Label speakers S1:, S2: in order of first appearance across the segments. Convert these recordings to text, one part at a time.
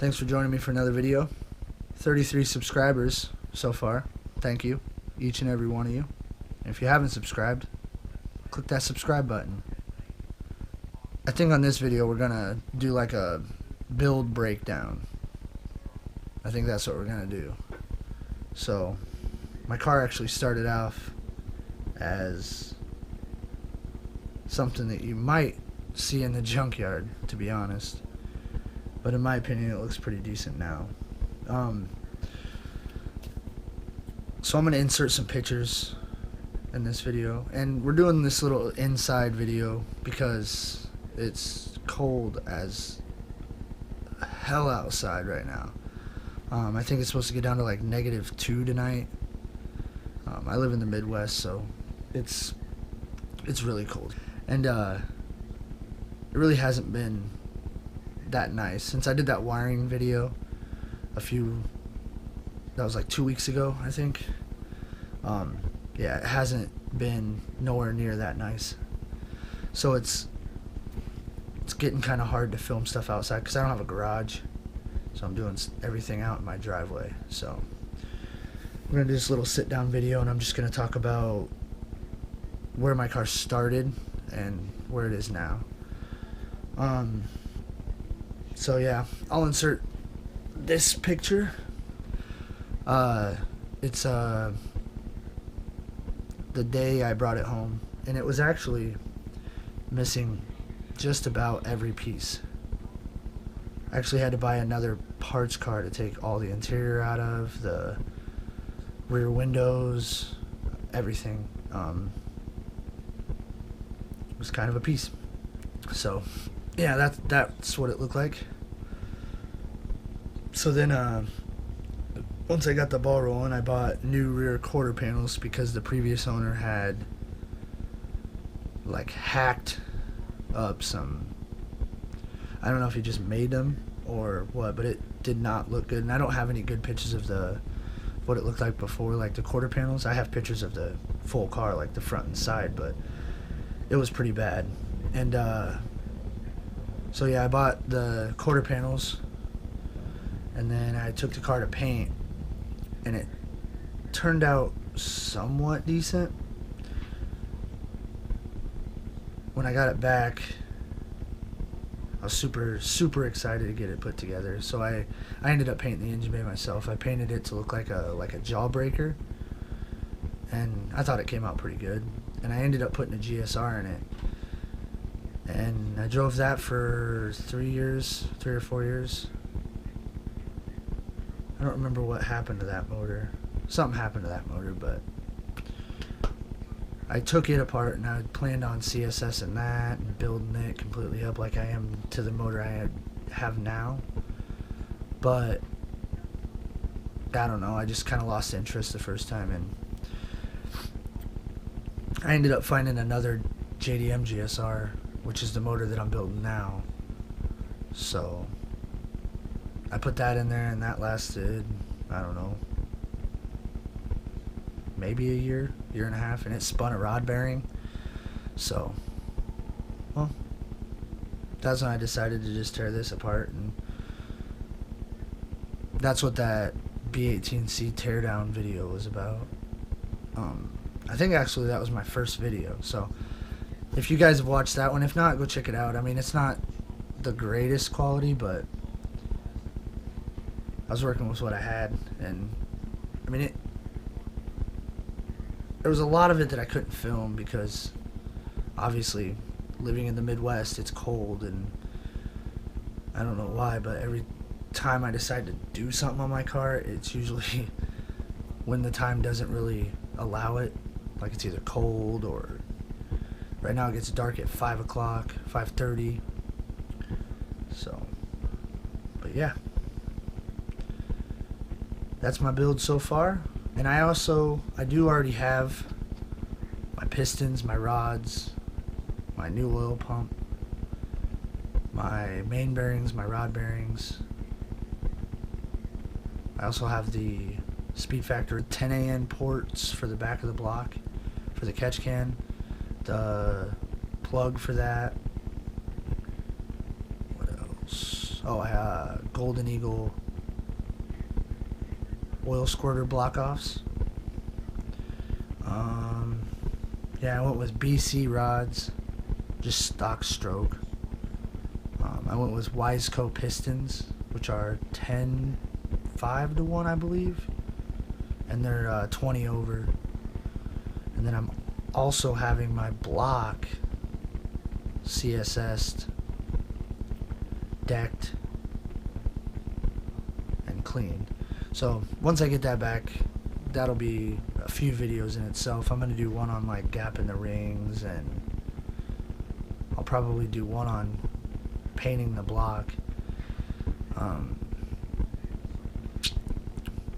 S1: Thanks for joining me for another video. 33 subscribers so far. Thank you, each and every one of you. And if you haven't subscribed, click that subscribe button. I think on this video we're gonna do like a build breakdown. I think that's what we're gonna do. So my car actually started off as something that you might see in the junkyard, to be honest, but in my opinion it looks pretty decent now. So I'm gonna insert some pictures in this video, and we're doing this little inside video because it's cold as hell outside right now. I think it's supposed to get down to like -2 tonight. I live in the Midwest, so it's really cold, and it really hasn't been that nice since I did that wiring video that was like 2 weeks ago, I think. Yeah, it hasn't been nowhere near that nice, so it's getting kind of hard to film stuff outside because I don't have a garage, so I'm doing everything out in my driveway. So we're gonna do this little sit down video, and I'm just gonna talk about where my car started and where it is now. So yeah, I'll insert this picture. It's the day I brought it home, and it was actually missing just about every piece. I actually had to buy another parts car to take all the interior out of, the rear windows, everything. It was kind of a piece. So yeah, that's what it looked like. So then once I got the ball rolling, I bought new rear quarter panels because the previous owner had like hacked up some, I don't know if he just made them or what, but it did not look good, and I don't have any good pictures of what it looked like before, like the quarter panels. I have pictures of the full car, like the front and side, but it was pretty bad. And so yeah, I bought the quarter panels, and then I took the car to paint, and it turned out somewhat decent. When I got it back, I was super excited to get it put together. So I ended up painting the engine bay myself. I painted it to look like a jawbreaker, and I thought it came out pretty good. And I ended up putting a GSR in it, and I drove that for 3 or 4 years. I don't remember what happened to that motor. Something happened to that motor, but I took it apart, and I planned on CSSing that and building it completely up like I am to the motor I have now. But I don't know, I just kind of lost interest the first time, and I ended up finding another JDM GSR, which is the motor that I'm building now. So I put that in there, and that lasted, I don't know, maybe a year and a half, and it spun a rod bearing. So, well, that's when I decided to just tear this apart, and that's what that B18C teardown video was about. I think actually that was my first video, so if you guys have watched that one, if not, go check it out. I mean, it's not the greatest quality, but I was working with what I had, and I mean, there was a lot of it that I couldn't film because obviously living in the Midwest, it's cold, and I don't know why, but every time I decide to do something on my car, it's usually when the time doesn't really allow it. Like, it's either cold, or right now it gets dark at 5 o'clock, 5:30. So, but yeah, that's my build so far. And I do already have my pistons, my rods, my new oil pump, my main bearings, my rod bearings. I also have the Speed Factor 10AN ports for the back of the block for the catch can, the plug for that. What else? else? Oh, Golden Eagle oil squirter block offs. Yeah, I went with BC rods, just stock stroke. I went with Wiseco pistons, which are 10-5 to 1, I believe, and they're 20 over. And then I'm also having my block CSS'd, decked, and cleaned. So once I get that back, that'll be a few videos in itself. I'm going to do one on like gap in the rings, and I'll probably do one on painting the block.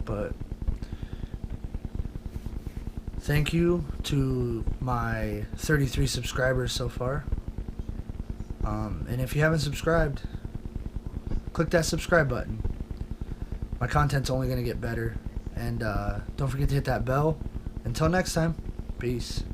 S1: But thank you to my 33 subscribers so far. And if you haven't subscribed, click that subscribe button. My content's only going to get better. And don't forget to hit that bell. Until next time, peace.